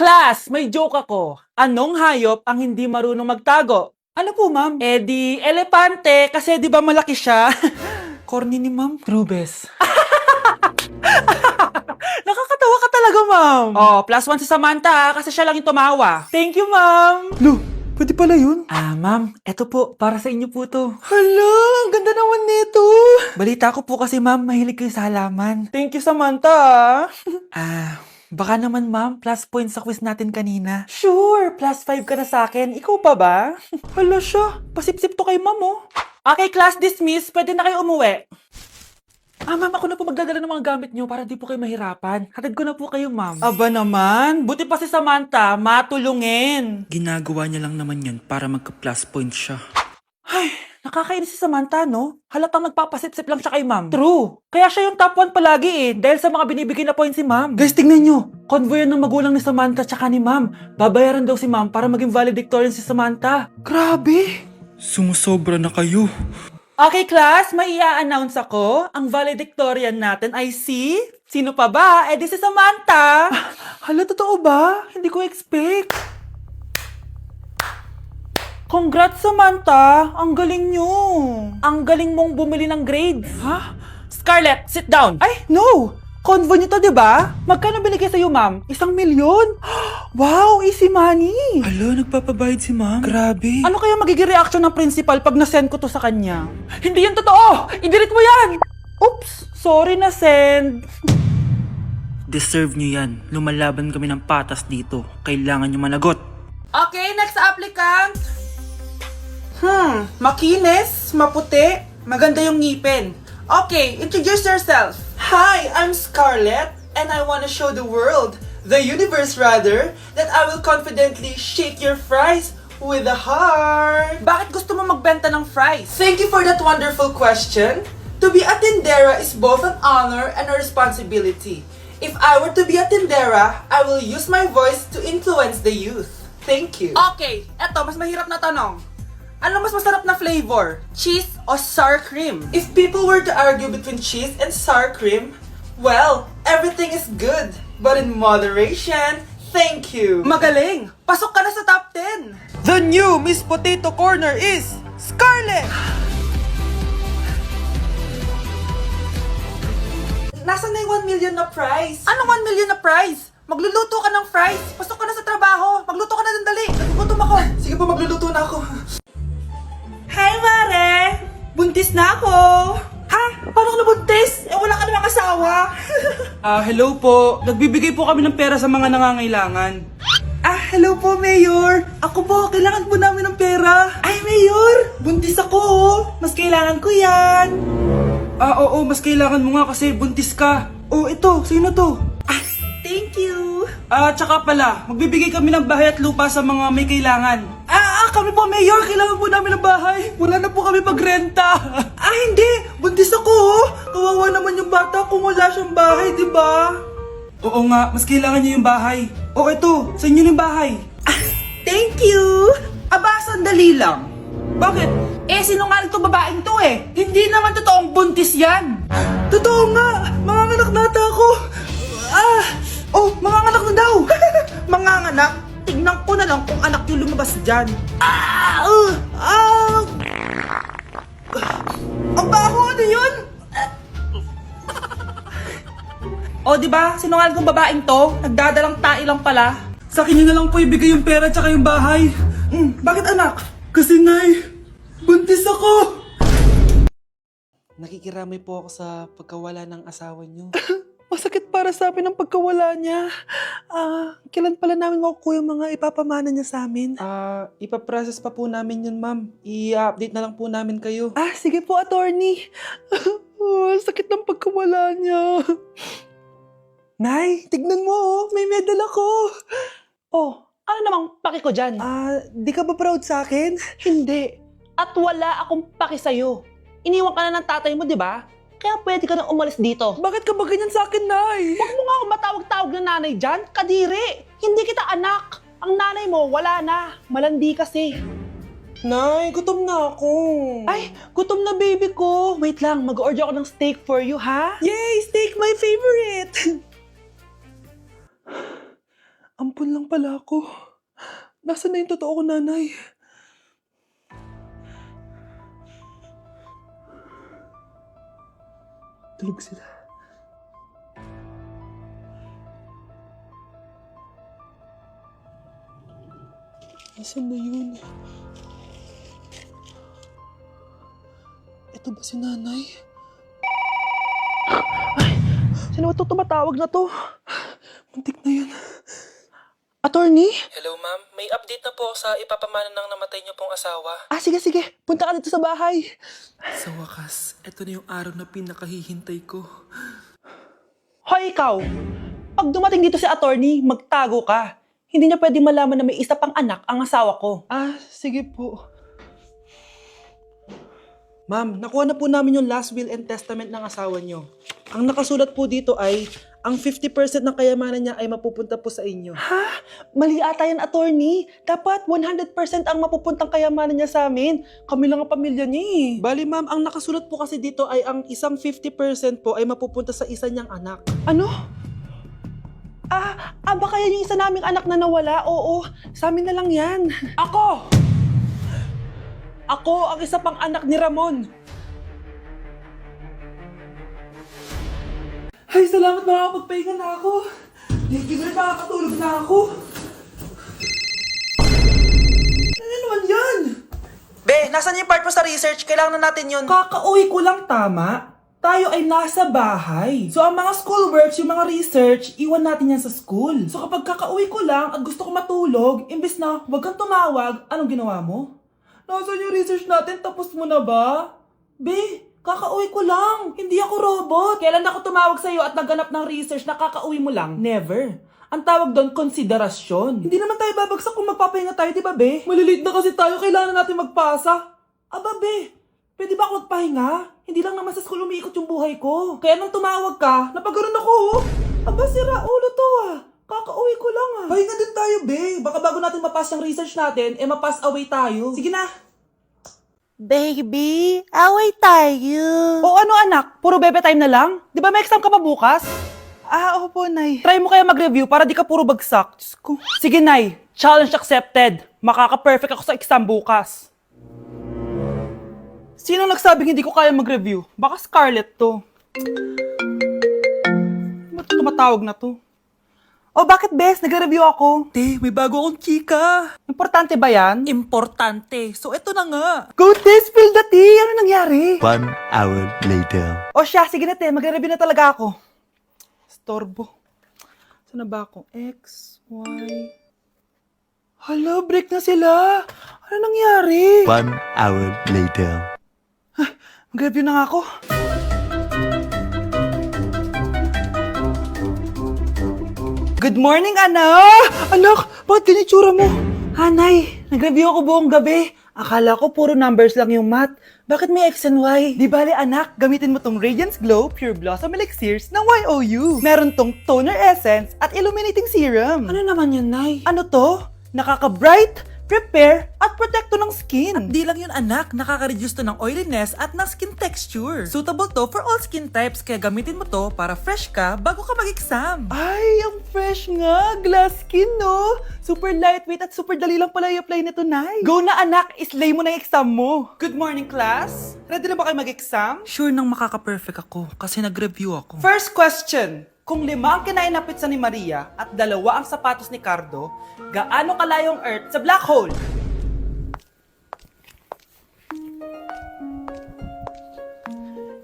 Class, may joke ako. Anong hayop ang hindi marunong magtago? Ano po, ma'am? Eh di, elepante, kasi di ba malaki siya? Corny ni ma'am. Rubes. Nakakatawa ka talaga, ma'am. Oh, +1 si Samantha, kasi siya lang yung tumawa. Thank you, ma'am. Lu, pwede pala yun? Ma'am, eto po, para sa inyo po to. Hala, ang ganda naman nito. Balita ko po kasi, ma'am, mahilig kayo sa halaman. Thank you, Samantha. Baka naman, ma'am, plus points sa quiz natin kanina. Sure, +5 ka na sa akin. Ikaw pa ba? Hala siya, pasip-sip to kay ma'am, oh. Okay, class dismissed. Pwede na kayo umuwi. Ma'am, ako na po magdadala ng mga gamit nyo para di po kayo mahirapan. Hatid ko na po kayo, ma'am. Aba naman, buti pa si Samantha, matulungin. Ginagawa niya lang naman yan para magka-plus point siya. Ay, nakakainis si Samantha, no? Halatang nagpapasip-sip lang siya kay ma'am. True. Kaya siya yung top 1 palagi dahil sa mga binibigay na points si ma'am. Guys, tingnan nyo. Convoy yan ng magulang ni Samantha tsaka ni ma'am. Babayaran daw si ma'am para maging valedictorian si Samantha. Grabe. Sumusobra na kayo. Okay, class, may i-announce ako. Ang valedictorian natin ay si... Sino pa ba? Eh, di si Samantha. Hala, totoo ba? Hindi ko expect. Congrats, Samantha! Ang galing nyo! Ang galing mong bumili ng grades! Ha? Scarlett, sit down! Ay, no! Convo nyo to, diba? Magkano binigay sa'yo, ma'am? 1,000,000? Wow, easy money! Hala, nagpapabayad si ma'am. Grabe. Ano kaya magiging reaction ng principal pag nasend ko to sa kanya? Hindi yan totoo! I-delete mo yan! Oops! Sorry na send. Deserve niyo yan. Lumalaban kami ng patas dito. Kailangan niyo managot. Okay, next applicant! Makinis, maputi, maganda yung ngipin. Okay, introduce yourself. Hi, I'm Scarlett, and I want to show the world, the universe rather, that I will confidently shake your fries with a heart. Bakit gusto mo magbenta ng fries? Thank you for that wonderful question. To be a tindera is both an honor and a responsibility. If I were to be a tindera, I will use my voice to influence the youth. Thank you. Okay, eto, mas mahirap na tanong. Ano mas masarap na flavor? Cheese o sour cream? If people were to argue between cheese and sour cream, well, everything is good, but in moderation. Thank you. Magaling! Pasok ka na sa top 10! The new Miss Potato Corner is Scarlett! Nasaan na yung 1 million na prize? Anong 1 million na prize? Magluluto ka ng fries. Pasok ka na sa trabaho. Magluto ka na ng dali. Nagugutom ako. Sige po, magluluto na ako. Hi, Mare! Buntis na ako! Ha? Paano ka nabuntis? Eh, wala ka namang asawa. Hello po. Nagbibigay po kami ng pera sa mga nangangailangan. Hello po, Mayor! Ako po, kailangan po namin ng pera. Ay, Mayor! Buntis ako, oh. Mas kailangan ko yan. Oo, mas kailangan mo nga kasi buntis ka. Oh, ito. Sino to? Thank you. Tsaka pala, magbibigay kami ng bahay at lupa sa mga may kailangan. Kami po, Mayor. Kailangan po namin ng bahay. Wala na po kami pagrenta. Hindi. Buntis ako, oh. Kawawa naman yung bata kung wala siyang bahay, di ba? Oo nga, mas kailangan niyo yung bahay. O ito, sa inyo yung bahay. Thank you. Sandali lang. Bakit? Sinungaling to babaeng to eh. Hindi naman totoong buntis yan. Totoo nga. Manganganak nata ako. Manganganak na daw. Manganganak? Tignan ko na lang kung anak yung lumabas dyan. Ang baho, ano yun? Di ba? Sinungaling kong babaeng to. Nagdadalang tae lang pala. Sa akin nyo na lang po ibigay yung pera tsaka yung bahay. Bakit anak? Kasi nay, buntis ako. Nakikiramay po ako sa pagkawala ng asawa niyo. Masakit para sa amin ang pagkawala niya. Kailan pala namin makukuha yung mga ipapamana niya sa amin? Ipaprocess pa po namin yun, ma'am. I-update na lang po namin kayo. Sige po, attorney. Sakit ng pagkawala niya. Nay, tignan mo, may medal ako. Ano namang paki ko dyan? Di ka ba proud sa akin? Hindi. At wala akong paki sa'yo. Iniwan ka na ng tatay mo, di ba? Kaya pwede ka nang umalis dito. Bakit ka ba ganyan sa akin, Nay? Huwag mo nga ako matawag-tawag na nanay dyan. Kadiri. Hindi kita anak. Ang nanay mo, wala na. Malandi kasi. Nay, gutom na ako. Ay, gutom na baby ko. Wait lang, mag-order ako ng steak for you, ha? Yay! Steak, my favorite! Ampun lang pala ako. Nasaan na yung totoo ko, nanay? Tulog sila. Nasaan na yun? Ito ba si nanay? Ay! Sino ba ito tumatawag na to? Muntik na yun. Attorney? Hello ma'am, may update na po sa ipapamana ng namatay niyo pong asawa. Sige. Punta ka dito sa bahay. Sa wakas, ito na yung araw na pinakahihintay ko. Hoy, ikaw! Pag dumating dito si attorney, magtago ka. Hindi niya pwede malaman na may isa pang anak ang asawa ko. Sige po. Ma'am, nakuha na po namin yung last will and testament ng asawa niyo. Ang nakasulat po dito ay, ang 50% ng kayamanan niya ay mapupunta po sa inyo. Ha? Mali ata yan, attorney. Dapat 100% ang mapupuntang kayamanan niya sa amin. Kami lang ang pamilya niya eh. Bali ma'am, ang nakasulat po kasi dito ay ang isang 50% po ay mapupunta sa isa niyang anak. Ano? Baka yan yung isa naming anak na nawala? Oo, sa amin na lang yan. Ako ang isa pang anak ni Ramon. Ay, salamat, makakapagpahinga na ako. Hindi na makakatulog na ako. Ano naman yan? Be, nasan yung part mo sa research? Kailangan na natin yun. Kakauwi ko lang, tama? Tayo ay nasa bahay. So, ang mga schoolworks, yung mga research, iwan natin yan sa school. So, kapag kakauwi ko lang at gusto ko matulog, imbes na huwag kang tumawag, anong ginawa mo? Nasaan yung research natin? Tapos mo na ba? Be, kakauwi ko lang. Hindi ako robot. Kailan ako tumawag sa'yo at nagganap ng research na kakauwi mo lang? Never. Ang tawag doon, konsiderasyon. Hindi naman tayo babagsak kung magpapahinga tayo, di ba, be? Malilate na kasi tayo, kailangan natin magpasa. Aba, be, pwede ba ako magpahinga? Hindi lang naman sa school umiikot yung buhay ko. Kaya nung tumawag ka, napagaroon ako, oh. Aba, sira ulo to, Kakauwi ko lang, Pahinga din tayo, be. Baka bago natin mapass yung research natin, mapass away tayo. Sige na. Baby, away tayo. O ano, anak? Puro bebe time na lang? Di ba may exam ka pa bukas? Opo, Nay. Try mo kaya mag-review para di ka puro bagsak. Diyos ko. Sige, Nay. Challenge accepted. Makaka-perfect ako sa exam bukas. Sino nagsabing hindi ko kaya mag-review? Baka Scarlett to. Ba't tumatawag na to? Oh, bakit, Bes? Nagre-review ako. Te, may bago akong chika. Importante ba yan? Importante. So, ito na nga. Go, Te! Spill the tea! Ano nangyari? 1 hour later. O siya, sige na, Te. Magre-review na talaga ako. Storbo. Saan na ba ako? X, Y... Hala, break na sila. Ano nangyari? 1 hour later. Mag-review na nga ako. Good morning, anak! Anak, bakit ganyan itsura mo? Hanay, nag-review ako buong gabi. Akala ko puro numbers lang yung math. Bakit may X and Y? Di bale, anak, gamitin mo tong Radiance Glow Pure Blossom Elixirs ng YOU. Meron tong toner essence at illuminating serum. Ano naman yun, Nay? Ano to? Nakaka-bright, prepare, at protecto ng skin. At di lang yun anak, nakaka-reduce to ng oiliness at ng skin texture. Suitable to for all skin types, kaya gamitin mo to para fresh ka bago ka mag-exam. Ay, ang fresh nga. Glass skin, no? Super lightweight at super dali lang pala i-apply nito, Nay. Go na, anak. Islay mo na yung exam mo. Good morning, class. Ready na ba kayo mag-exam? Sure nang makaka-perfect ako kasi nag-review ako. First question. Kung 5 ang kinain na pizza ni Maria at 2 ang sapatos ni Cardo, gaano kalayo ang Earth sa black hole?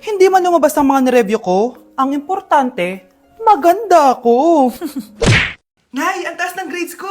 Hindi man lumabas ang mga nireview ko. Ang importante, maganda ako. Nay, ang taas ng grades ko.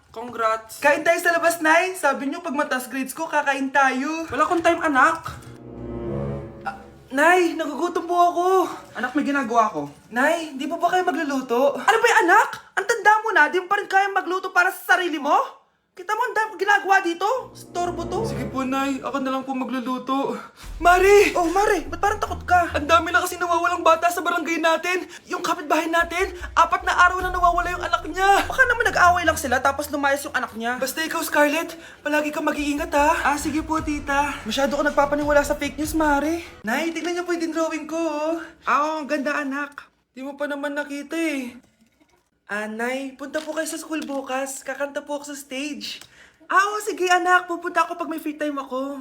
Congrats. Kain tayo sa labas, Nay. Sabi niyo pag mataas grades ko, kakain tayo. Wala akong time, anak. Nay, nagugutom po ako. Anak, may ginagawa ko. Nay, di po ba kayo magluluto? Ano ba yung anak? Ang tanda mo na, di mo pa rin kaya magluto para sa sarili mo? Kita mo ang dami ginagawa dito? Storbo to. Sige po, Nay. Ako na lang po magluluto. Mari! Oh, Mari, ba't parang takot ka? Ang dami na kasi nawawalang bata sa barangay natin. Yung kapitbahay natin, 4 na araw na nawawala yung anak niya. Baka naman nag-away lang sila tapos lumayas yung anak niya. Basta ikaw, Scarlett, palagi kang mag-iingat, ha? Sige po, tita. Masyado ka nagpapaniwala sa fake news, Mari. Nay, tignan niyo po yung drawing ko, oh. Ang ganda, anak. Di mo pa naman nakita, eh. Nay, punta po kayo sa school bukas. Kakanta po ako sa stage. Oo, sige anak. Pupunta ako pag may free time ako.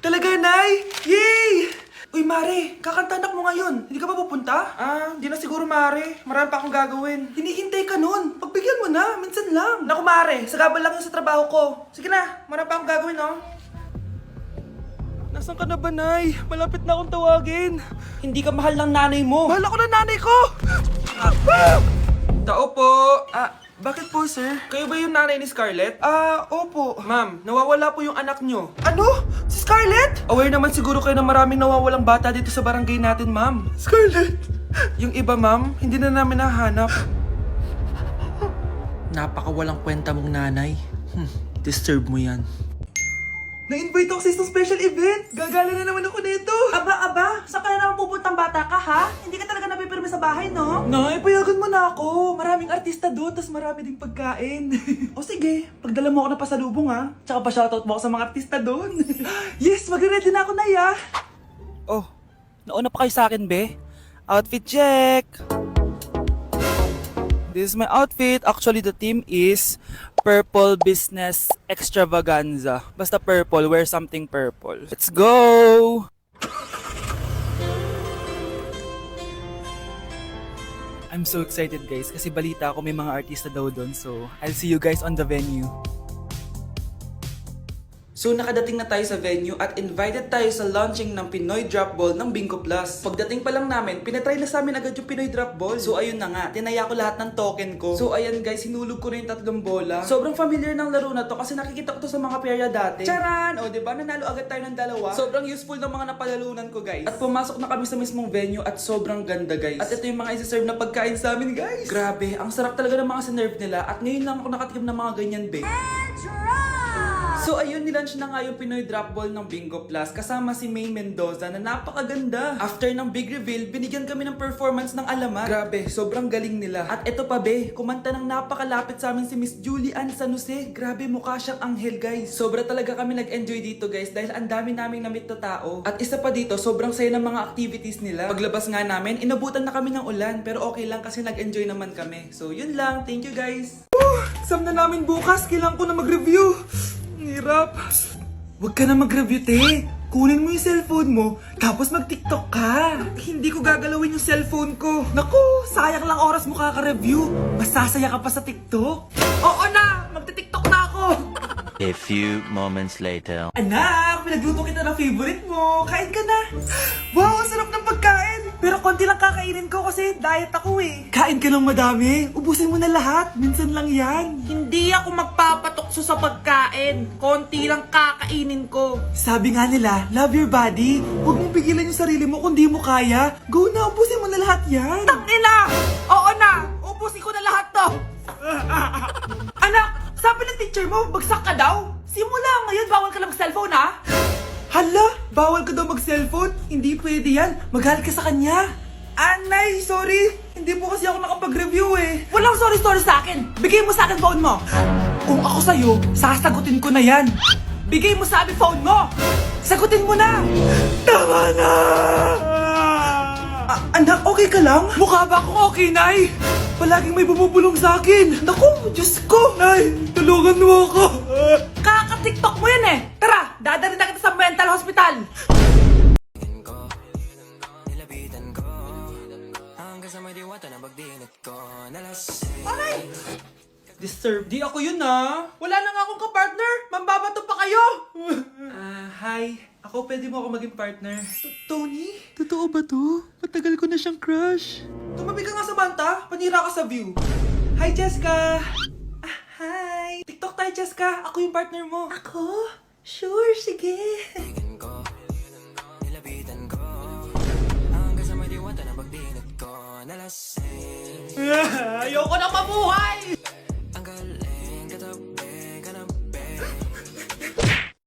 Talaga, Nay? Yay! Uy, Mare, kakanta anak mo ngayon. Hindi ka ba pupunta? Hindi na siguro, Mare. Marami pa akong gagawin. Hinihintay ka nun. Pagbigyan mo na, minsan lang. Naku, Mare, sagabal lang yun sa trabaho ko. Sige na, marami pa akong gagawin, no? Nasaan ka na ba, Nay? Malapit na akong tawagin. Hindi ka mahal ng nanay mo. Mahal ako ng nanay ko! Tao po. Bakit po, sir? Kayo ba yung nanay ni Scarlett? Opo. Ma'am, nawawala po yung anak nyo. Ano? Si Scarlett? Aware naman siguro kayo na maraming nawawalang bata dito sa barangay natin, ma'am. Scarlett? Yung iba, ma'am, hindi na namin nahanap. Napakawalang kwenta mong nanay. Disturb mo yan. Na-invite ako sa isang special event! Gagala na naman ako nito! Aba, saan ka na naman pupuntang bata ka ha? Hindi ka talaga napipirme sa bahay, no? Nay, payagan mo na ako! Maraming artista doon, tas marami ding pagkain. O sige, pagdala mo ako ng pasalubong ha. Tsaka pa shoutout mo ako sa mga artista doon. Yes, magre-ready na ako, Nay, ah! Oh, nauna pa kayo sa akin, be? Outfit check! This is my outfit. Actually, the theme is Purple Business Extravaganza. Basta purple, wear something purple. Let's go! I'm so excited, guys, kasi balita ako may mga artista daw doon. So, I'll see you guys on the venue. So nakadating na tayo sa venue at invited tayo sa launching ng Pinoy Drop Ball ng Bingo Plus. Pagdating pa lang namin, pinatry na sa amin agad yung Pinoy Drop Ball. So ayun na nga, tinaya ko lahat ng token ko. So ayan guys, hinulog ko na yung 3 bola. Sobrang familiar ng laro na to kasi nakikita ko to sa mga perya dati. Charan! O diba, nanalo agad tayo ng 2. Sobrang useful ng mga napalalunan ko guys. At pumasok na kami sa mismong venue at sobrang ganda guys. At ito yung mga isi-serve na pagkain sa amin guys. Grabe, ang sarap talaga ng mga sinerve nila at ngayon lang ako nakatikim ng mga ganyan be. So ayun, nilaunch na nga yung Pinoy Drop Ball ng Bingo Plus kasama si May Mendoza na napakaganda. After ng big reveal, binigyan kami ng performance ng alamat. Grabe, sobrang galing nila. At eto pa be, kumanta ng napakalapit sa amin si Miss Julie Ann San Jose. Grabe, mukha siyang anghel guys. Sobra talaga kami nag-enjoy dito guys dahil ang dami naming na-meet na tao. At isa pa dito, sobrang saya ng mga activities nila. Paglabas nga namin, inabutan na kami ng ulan pero okay lang kasi nag-enjoy naman kami. So yun lang, thank you guys. Exam na namin bukas, kailangan ko na mag-review. Hirap. Huwag ka na mag-review, te. Kunin mo yung cellphone mo, tapos mag-TikTok ka. Hindi ko gagalawin yung cellphone ko. Naku, sayang lang oras mo kaka-review. Masasaya ka pa sa TikTok. Oo na, magti-TikTok na ako. A few moments later. Anak, pinagluto kita ng favorite mo. Kain ka na. Wow, ang sarap ng pagkain. Pero konti lang kakainin ko kasi diet ako eh. Kain ka ng madami. Ubusin mo na lahat. Minsan lang yan. Hindi ako magpapatukso sa pagkain. Konti lang kakainin ko. Sabi nga nila, love your body. Huwag mong pigilan yung sarili mo kung di mo kaya. Go na, ubusin mo na lahat yan. Tangina! Oo na! Ubusin ko na lahat to! Anak, sabi ng teacher mo, bagsak ka daw? Simula ngayon, bawal ka na mag-cellphone ha? Hala, bawal ka daw mag-cellphone? Hindi pwede yan. Magalit ka sa kanya. Anay, sorry. Hindi po kasi ako nakapag-review eh. Walang sorry-sorry sa akin. Bigay mo sa akin phone mo. Kung ako sa'yo, sasagutin ko na yan. Bigay mo sa akin phone mo. Sagutin mo na! Tama na! Anak, okay ka lang? Mukha ba akong okay, Nay? Palaging may bumubulong sa akin. Naku, Diyos ko! Nay, tulungan mo ako! Kaka-TikTok mo yan eh. Tara, dadalhin na kita sa mental hospital. Aray! Disturb. Di ako yun ah. Wala na nga akong kapartner. Mambabato pa kayo. Hi. Ako, pwede mo ako maging partner. Tony? Totoo ba to? Matagal ko na siyang crush. Tumabi ka nga sa banta. Panira ka sa view. Hi, Jessica. Hi. TikTok tayo, Jessica. Ako yung partner mo. Ako? Sure, sige. Ayoko na mabuhay.